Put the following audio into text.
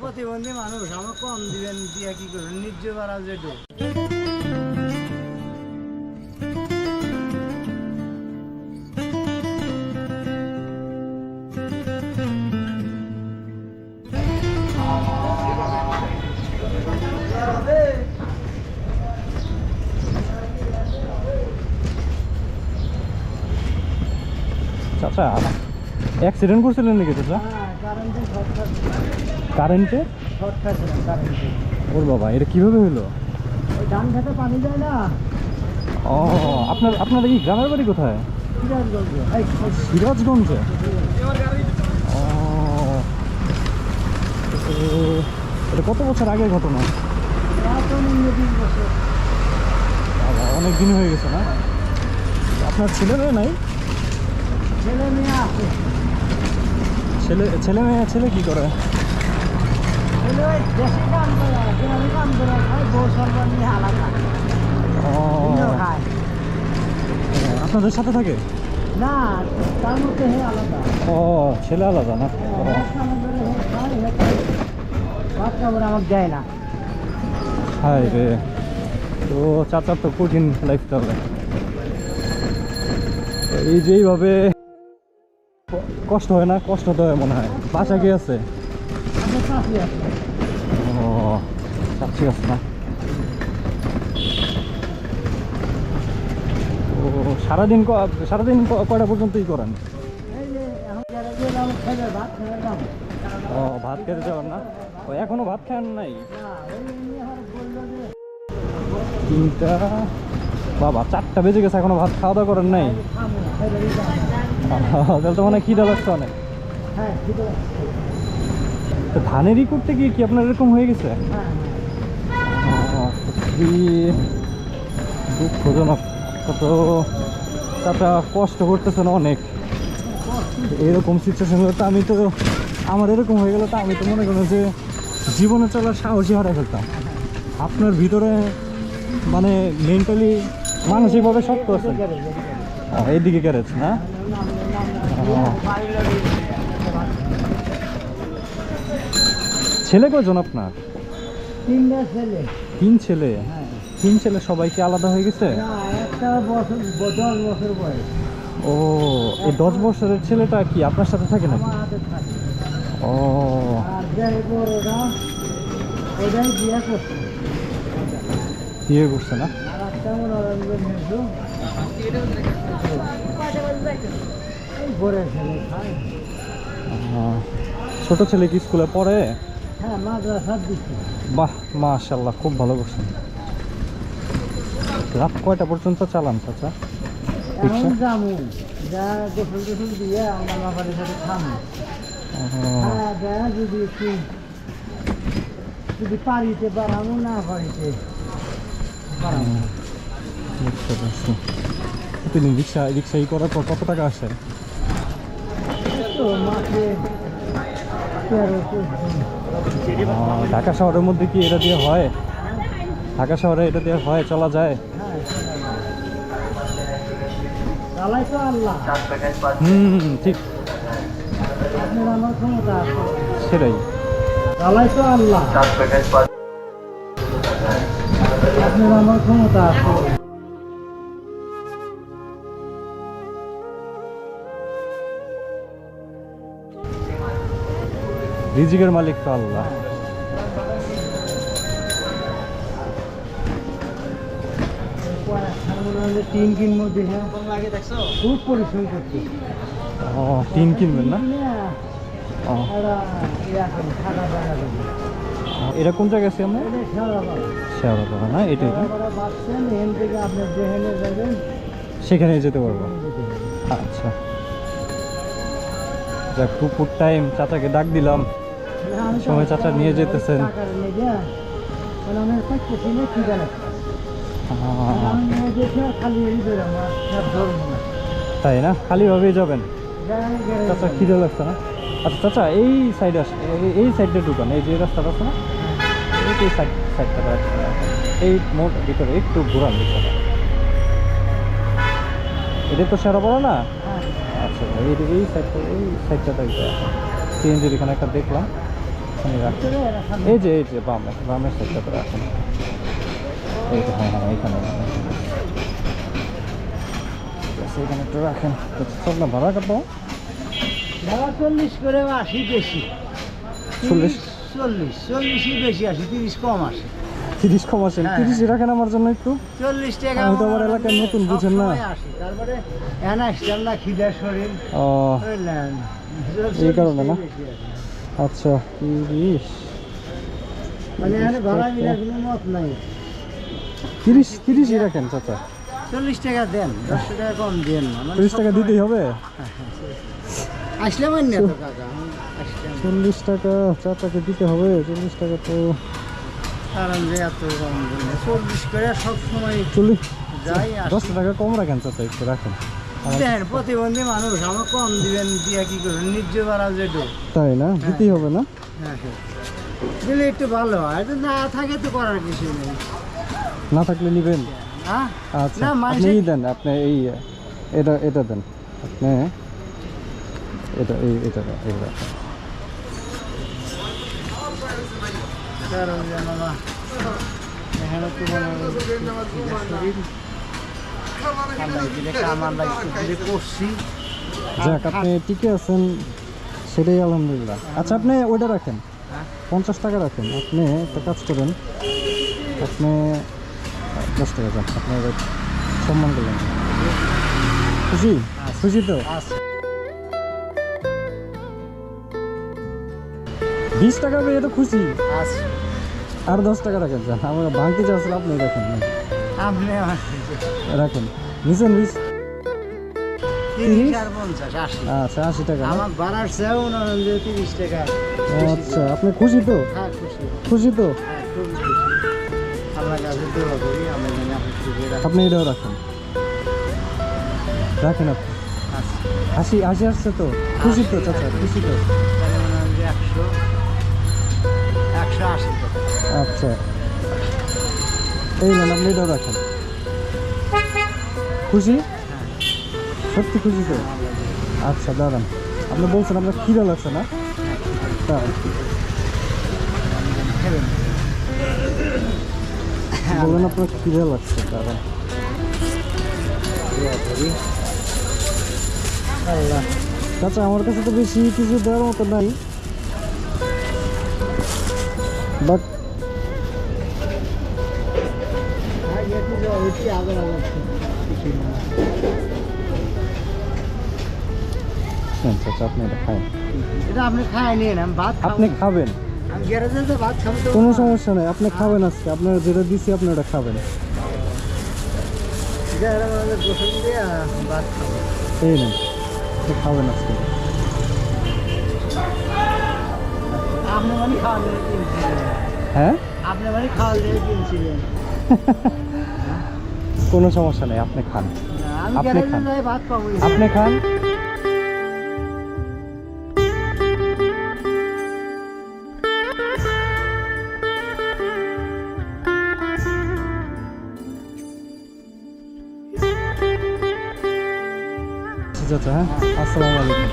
প্রতিবন্ধী মানুষ আমার কম দিবেন দিয়া কি করবেন নির্জয় বাড়া যেটু চাচা অ্যাক্সিডেন্ট করছিলেন নাকি চাচা? কারেন্টে ওর বাবা, এটা কিভাবে হলো? ওই ধান খেতে পানি যায় না। ও, আপনার এই গ্রামের বাড়ি কোথায়? সিরাজগঞ্জে। ও, এটা কত বছর আগের ঘটনা? অনেক দিন হয়ে গেছে না? আপনার ছেলে মেয়ে নাই? ছেলে মেয়ে আছে। ছেলে কি করে? ছেলে ওই দেশে কাম করে, গ্রামে কাম করে, খায় বউ সরকার নিয়ে আলাদা। ও, খায় আপনাদের সাথে থাকে না, তার মধ্যে হে আলাদা। ও, ছেলে আলাদা না? ভাত খাবার আমাকে দেয় না। হায় রে, তো চাচার তো কঠিন লাইফ তাহলে। এই যে এইভাবে কষ্ট হয় না? কষ্ট তো হয় মনে হয়। বাসা কি আছে? ও, চাচ্ছি আছে না? ও, সারাদিন কয়টা পর্যন্তই করেন? ও, ভাত খেতে যাবেন না? ও, এখনো ভাত খান নাই? 3টা, বাবা 4টা বেজে গেছে, এখনো ভাত খাওয়া দাওয়া করেন নাই? তাহলে তো মনে হয় খিদা লাগছে অনেক। তো ধানেরই করতে গিয়ে কি আপনার এরকম হয়ে গেছে? খুবই দুঃখজনক। তো চাচা কষ্ট করতেছেন অনেক। এরকম সিচুয়েশন হলে তো আমার এরকম হয়ে গেলে তো আমি তো মনে করি যে জীবনে চলার সাহসই হারিয়ে ফেলতাম। আপনার ভিতরে মানে মেন্টালি মানসিকভাবে শক্ত আছে। এইদিকে গ্যারেজ না? ছেলে কয়জন আপনার? 3টা ছেলে। 3 ছেলে? 3 ছেলে সবাই কি আলাদা হয়ে গেছে? একটা বছর 10 বছর বয়স। ও, এই 10 বছরের ছেলেটা কি আপনার সাথে থাকে নাকি? আমার হাতে থাকে। ও, আর যাই বড়টা ওটাই বিয়ে করছে। বিয়ে করছে না? আর একটা মনোরঞ্জন মেজো এই বড় ছেলে খায়। ছোট ছেলে কি স্কুলে পড়ে? হ্যাঁ, মাদ্রাসা দিচ্ছে। বাহ, মাশাআল্লাহ, খুব ভালো করছেন। রাত কয়টা পর্যন্ত চালান চাচা? এখন যাবো, যা গোসল দিয়ে আমার বাবার সাথে খামো। হ্যাঁ, যা যদি পারিতে বাড়ানো, না পারিতে বাড়ানো। বুঝতে পারছি। প্রতিদিন রিক্সা করার পর কত টাকা আসে? তো মাসে 13-14। ঢাকা শহরের মধ্যে কি এটা দিয়ে হয়? ঢাকা শহরে এটা দিয়ে হয়, চলা যায়? হ্যাঁ, চালাই তো আল্লাহ। ঠিক, আপনার আমার ক্ষমতা আছে। সেটাই। চালাই তো আল্লাহ। আপনার আমার ক্ষমতা আছে। রিজিকের মালিক তো আল্লাহ। টিন কিনবো দেখে খুব পরিশ্রম করছে। ও, টিন কিনবেন না? ও, এটা কোন জায়গায় আছি আমরা? শেওড়াপাড়া না? এটাই না? সেখানে যেতে পারবো। আচ্ছা, যাক, দুপুর টাইম, চাচাকে ডাক দিলাম, সময় চাচা নিয়ে যেতেছেন। তাই না? খালিভাবেই যাবেন? চাচা খিদে লাগছে না? আচ্ছা চাচা, এই সাইডে এই সাইডে ঢুকান, এই যে রাস্তাটা আছে না, এই সাইডটা এই মোট ভিতরে একটু ঘোরান ভিতরে। এটা তো শেওড়াপাড়া না? আচ্ছা, এই সাইডটা সিএনজির এখানে একটা দেখলাম, এখানে রাখেন। এই যে বামের সাইডটাতে রাখেন। এই তো হ্যাঁ এখানে এখানে একটু রাখেন। চল না ভাড়া কত? ভাড়া 40 করে 80 বেশি। 40 40ই বেশি আসে, 30 কম আসে। 30 কম আসেন? 30 রাখেন আমার জন্য একটু। 40 টাকা আমি তো আমার এলাকায় নতুন, বুঝেন না। তারপরে এখানে আসতাম না, খিদার শরীর, ও বুঝলেন? এই কারণে না? 40 বেশি আসে। আচ্ছা 30 মানে এখানে ভাড়া মিলার কোনো মত নাই। 30 রাখেন চাচা। 40 টাকা দেন, 10 টাকা কম দেন না। 30 টাকা দিতেই হবে? আসলে মানে তো কাকা, আসলাম 40 টাকা চাচাকে দিতে হবে। 40 টাকা তো কারণ যে এত কম দেন, 40 করে সব সময় 40 যাই 10 টাকা কম রাখেন চাচা, একটু রাখেন। দেন। প্রতিবন্ধী মানুষ, আমার কম দিবেন, দিয়া কি করবেন? নির্য বাড়া যেটো, তাই না? দিতেই হবে না? হ্যাঁ দিলে একটু ভালো হয়। তো না থাকে তো করার কিছু নেই। না থাকলে নিবেন? হ্যাঁ আচ্ছা না, আপনি মানুষের দেন, আপনি এই এটা দেন আপনি, এটা রাখেন। কারণ যেন না এখানে তো মনে হয় শরীর ঠান্ডায় দিলে কামান্ডা একটু দিলে করছি। যাক আপনি টিকে আছেন, সেটাই আলহামদুলিল্লাহ। আচ্ছা আপনি ওইটা রাখেন, 50 টাকা রাখেন। আপনি একটা কাজ করেন, আপনি 10 টাকা যান, আপনার সম্মান করলেন। খুশি? খুশি তো? আচ্ছা 20 টাকা পেয়ে তো খুশি। আচ্ছা আর 10 টাকা রাখেন। যান, আমরা ভাঙতে চাচ্ছিল, আপনি রাখেন। আপনি রাখেন নিছেন 20? 30 আর 50 80। আচ্ছা 80 টাকা না? আমার বাড়ার চেয়েও না, যে 30 টাকা। আচ্ছা আপনি খুশি তো? হ্যাঁ খুশি, খুশি তো? হ্যাঁ খুব খুশি। আল্লাহর কাছে দোয়া করি আমি যেন আপনি খুশি রাখেন। আপনি এটাও রাখেন, রাখেন আপনি। আচ্ছা হাসি আসছে তো? খুশি তো চাচা? খুশি তো? তাহলে মনে হয় যে 180 টাকা। আচ্ছা এই নেন, আপনি এটাও রাখেন। খুশি? হ্যাঁ সত্যি খুশি তো? আচ্ছা দাঁড়ান, আপনি বলছেন আপনার খিদা লাগছে না? দাঁড়ান, খেলেন। বললেন আপনার খিদা লাগছে, দাঁড়ান। দোয়া করি আল্লাহ। চাচা আমার কাছে তো বেশি কিছু দেওয়ার মতো নাই, বাট চাচা আপনি এটা খান, এটা আপনি খাই নিয়ে নেন, ভাত আপনি খাবেন, আমি গ্যারেজে তো ভাত খাবো তো। কোনো সমস্যা নেই, আপনি খাবেন আজকে। আপনার যেটা দিচ্ছি আপনি ওটা খাবেন। গোসল দিয়ে ভাত খাবো। এই নেন, এটা খাবেন আজকে। আপনি মানে খাওয়া দিয়ে কিনছিলেন, হ্যাঁ আপনি মানে খাওয়া দিয়ে কিনছিলেন। কোনো সমস্যা নেই, আপনি খান, আমি আপনি গ্যারেজে খান। যাই ভাত পাবো। আপনি খান। আচ্ছা হ্যাঁ, আসসালামু আলাইকুম।